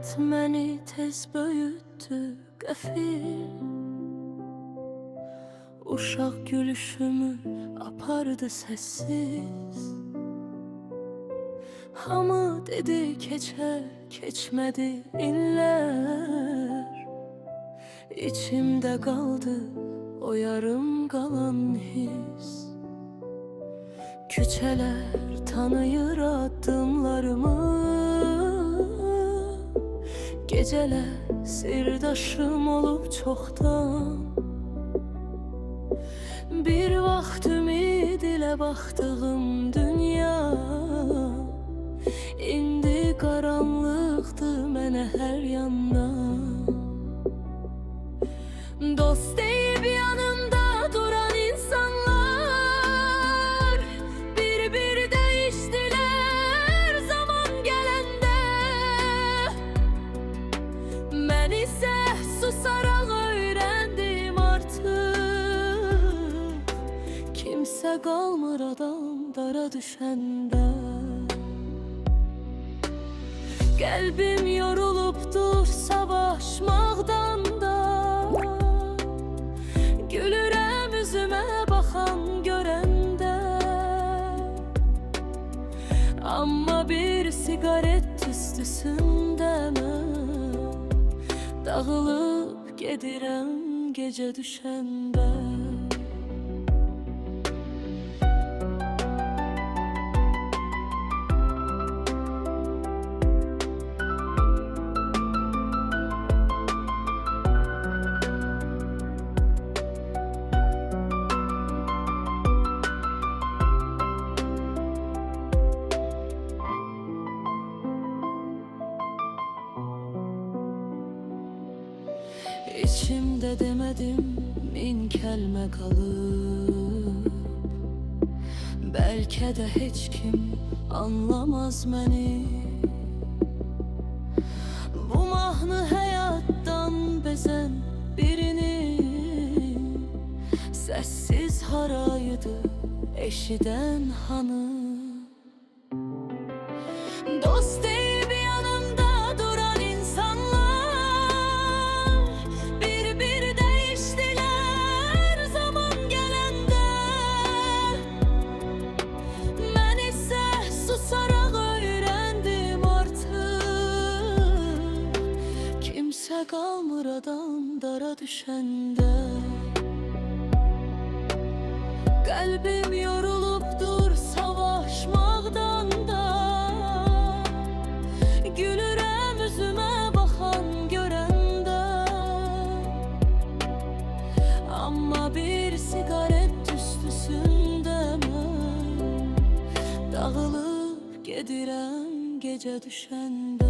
Həyat məni tez böyütdü qəfil. Uşaq gülüşümü apardı səssiz. Hamı dedi keçər, keçmədi illər. İçimdə qaldı o yarım qalan his. Küçələr tanıyır addımlarımı. Gecələr sirdaşım olub çoxdan. Bir vaxt ümid ilə baxdığım dünya indi qaranlıqdır mənə hər yandan. Dost deyib yanımda duran insanlar bir-bir dəyişdilər zaman gələndə. Mən isə susaraq öyrəndim artıq, kimsə qalmır adam dara düşəndə. Qəlbim yorulubdur savaşmaqdan da. Gülürəm üzümə baxan görəndə. Amma bir siqaret tüstüsündə mən dağılıb gedirəm gecə düşəndə. İçimdə demədim min kəlmə qalıb. Bəlkə də heç kim anlamaz məni. Bu mahnı həyatdan bezən birinin səssiz harayıdı eşidən hanı. Dost deyib yanımda duran insanlar bir-bir dəyişdilər zaman gələndə. Mən isə susaraq öyrəndim artıq, kimsə qalmır adam dara düşəndə. Qəlbim yorulubdur savaşmaqdan da. Gülürəm üzümə baxan görəndə. Amma bir siqaret tüstüsündə mən dağılıb gedirəm gecə düşəndə.